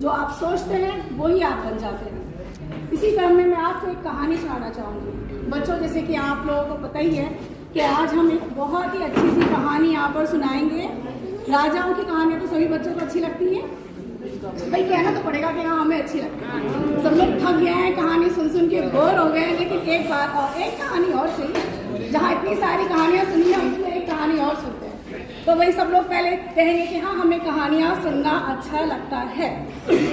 जो आप सोचते हैं वही आप बन जाते हैं। इसी क्रम में मैं आपको एक कहानी सुनाना चाहूँगी। बच्चों, जैसे कि आप लोगों को पता ही है कि आज हम एक बहुत ही अच्छी सी कहानी यहाँ पर सुनाएंगे। राजाओं की कहानियाँ तो सभी बच्चों को अच्छी लगती हैं, भाई कहना तो पड़ेगा कि हाँ हमें अच्छी लगती है। सब लोग थक गए हैं कहानी सुन सुन के, बोर हो गए हैं, लेकिन एक बार और एक कहानी और सही, जहाँ इतनी सारी कहानियाँ सुनी है उसमें एक कहानी और सुनते हैं। तो वही सब लोग पहले कहेंगे कि हाँ हमें कहानियाँ सुनना अच्छा लगता है।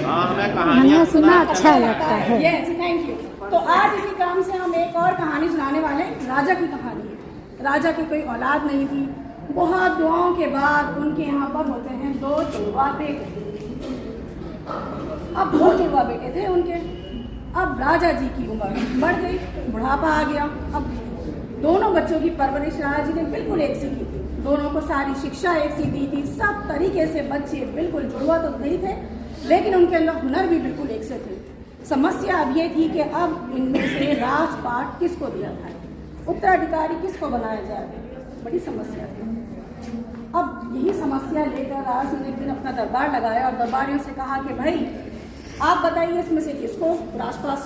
हमें कहानियाँ सुनना अच्छा लगता है। Yes, thank you. तो आज इसी काम से हम एक और कहानी सुनाने वाले हैं। राजा की कहानी है। राजा की कोई औलाद नहीं थी। बहुत दुआओं के बाद उनके यहाँ पर होते हैं 2 जुड़वा बेटे। अब 2 जुड़वा बेटे थे उनके। अब राजा जी की उम्र बढ़ गई, बुढ़ापा आ गया। अब दोनों बच्चों की परवरिश राजा जी ने बिल्कुल एक सी की थी। दोनों को सारी शिक्षा एक सी दी थी। सब तरीके से बच्चे बिल्कुल जुड़वा तो नहीं थे, लेकिन उनके अंदर हुनर भी बिल्कुल एक से थे। समस्या अब ये थी कि अब इनमें से राजपाट किसको दिया जाए, उत्तराधिकारी किसको बनाया जाए, बड़ी समस्या थी। अब यही समस्या लेकर राजा ने एक दिन अपना दरबार लगाया और दरबारियों से कहा कि भाई आप बताइए इसमें से किसको राजपाट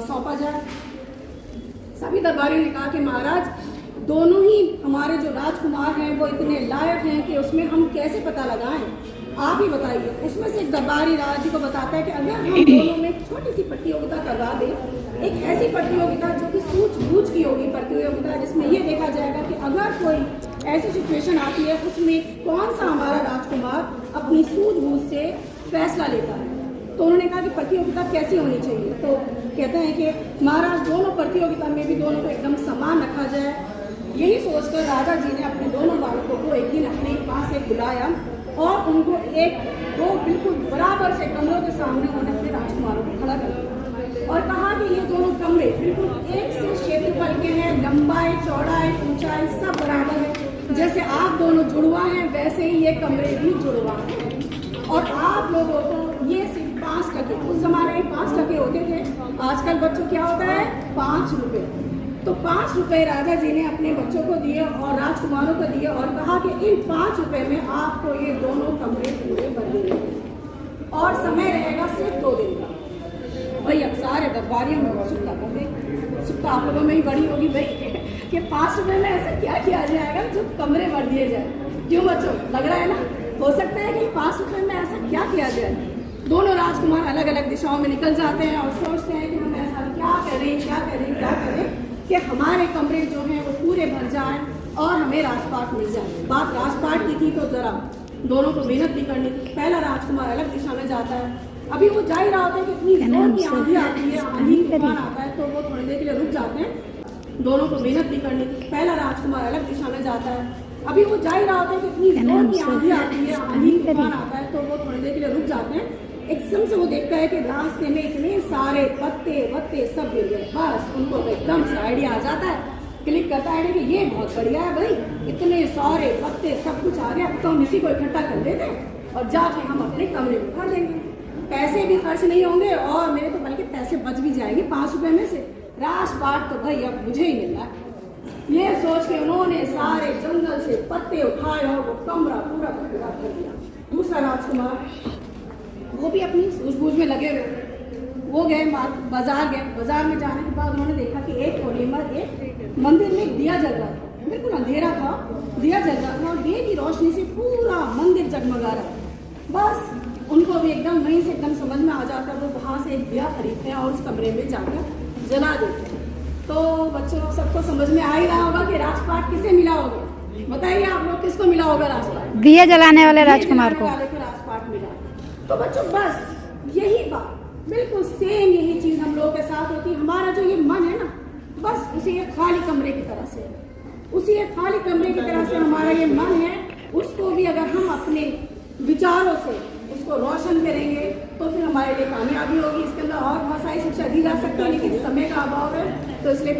सौंपा जाए। सभी दरबारियों ने कहा कि महाराज, दोनों ही हमारे जो राजकुमार हैं वो इतने लायक हैं कि उसमें हम कैसे पता लगाएं, आप ही बताइए। उसमें से एक दरबारी राजा जी को बताता है कि अगर हम दोनों में एक छोटी सी प्रतियोगिता करवा दें, एक ऐसी प्रतियोगिता जो कि सूझबूझ की होगी प्रतियोगिता, जिसमें ये देखा जाएगा कि अगर कोई ऐसी सिचुएशन आती है उसमें कौन सा हमारा राजकुमार अपनी सूझबूझ से फैसला लेता है। तो उन्होंने कहा कि प्रतियोगिता कैसी होनी चाहिए। तो कहते हैं कि महाराज दोनों प्रतियोगिता में भी दोनों को एकदम समान रखा जाए। यही सोचकर राजा जी ने अपने दोनों बालकों को एक दिन अपने पास एक बुलाया और उनको 2 बिल्कुल बराबर से कमरों के सामने उन्होंने अपने राजकुमारों को खड़ा कर दिया और कहा कि ये दोनों कमरे बिल्कुल एक से क्षेत्रफल के हैं, लंबाई चौड़ाई ऊंचाई सब बराबर है। जैसे आप दोनों जुड़वा हैं वैसे ही ये कमरे भी जुड़वा हैं और आप लोगों को ये सिर्फ 5 टके, उस जमाने में 5 टके होते थे, आजकल बच्चों क्या होता है 5 रुपए। तो 5 रुपए राजा जी ने अपने बच्चों को दिए और राजकुमारों को दिए और कहा कि इन 5 रुपए में आपको ये दोनों कमरे पूरे भर देंगे और समय रहेगा सिर्फ 2 दिन का। भाई अब सारे दरबारियों में उत्सुकता कर गई। उत्सुकता आप लोगों में ही बड़ी होगी भाई कि 5 रुपए में ऐसा क्या किया जाएगा जो कमरे भर दिए जाए। क्यों बच्चों, लग रहा है ना, हो सकता है कि 5 रुपए में ऐसा क्या किया जाए। दोनों राजकुमार अलग अलग दिशाओं में निकल जाते हैं और सोचते हैं कि हम ऐसा क्या करें कि हमारे कमरे जो हैं वो पूरे भर जाएं और हमें राजपाट मिल जाए। बात राजपाट की थी तो जरा दोनों को मेहनत भी करनी थी। पहला राजकुमार अलग दिशा में जाता है। अभी वो जा ही रहा होता है कि इतनी जोर की आंधी आती है, आंधी तूफान आता है, तो वो थोड़ी देर के लिए रुक जाते हैं। दोनों को मेहनत भी करनी थी। पहला राजकुमार अलग दिशा में जाता है। अभी वो जा ही रहा होता है कि इतनी जोर की आंधी आती है, आंधी तूफान आता है, तो वो थोड़ी देर के लिए रुक जाते हैं। एकदम से वो देखता है कि रास्ते में इतने सारे पत्ते सब गिर गए। बस उनको एकदम से आइडिया आ जाता है, क्लिक करता है कि ये बहुत बढ़िया है भाई, इतने सारे पत्ते सब कुछ आ गया, अब तो हम इसी को इकट्ठा कर देते हैं और जाके हम अपने कमरे में भर देंगे। पैसे भी खर्च नहीं होंगे और मेरे तो बल्कि पैसे बच भी जाएंगे 5 रुपए में से। राजपाट तो भाई अब मुझे ही मिल रहा है। ये सोच के उन्होंने सारे जंगल से पत्ते उठाए और वो कमरा पूरा कर दिया। दूसरा राजकुमार वो भी अपनी सूझबूझ में लगे हुए। वो गए बाजार गए। बाजार में जाने के बाद उन्होंने देखा कि एक कोने में एक मंदिर में दिया जल रहा था। बिल्कुल अंधेरा था, दिया जल रहा था और दिए की रोशनी से पूरा मंदिर जगमगा रहा था। बस उनको भी एकदम वहीं से एकदम समझ में आ जाता, वो वहाँ से एक दिया खरीदते हैं और उस कमरे में जाकर जला देते हैं। तो बच्चों सबको समझ में आ ही रहा होगा कि राजपाट किसे मिला होगा। बताइए आप लोग, किसको मिला होगा राजपाट? दिया जलाने वाले राजकुमार को राजपाट मिला। तो बच्चों बस यही बात बिल्कुल सेम यही चीज हम लोगों के साथ होती है। हमारा जो ये मन है ना, बस उसी एक खाली कमरे की तरह से, उसी एक खाली कमरे की तरह से हमारा ये मन है। उसको भी अगर हम अपने विचारों से उसको रोशन करेंगे तो फिर हमारे लिए कामयाबी होगी। इसके अंदर और बहुत सारी शिक्षा दी जा सकती है, लेकिन समय का अभाव है, तो इसलिए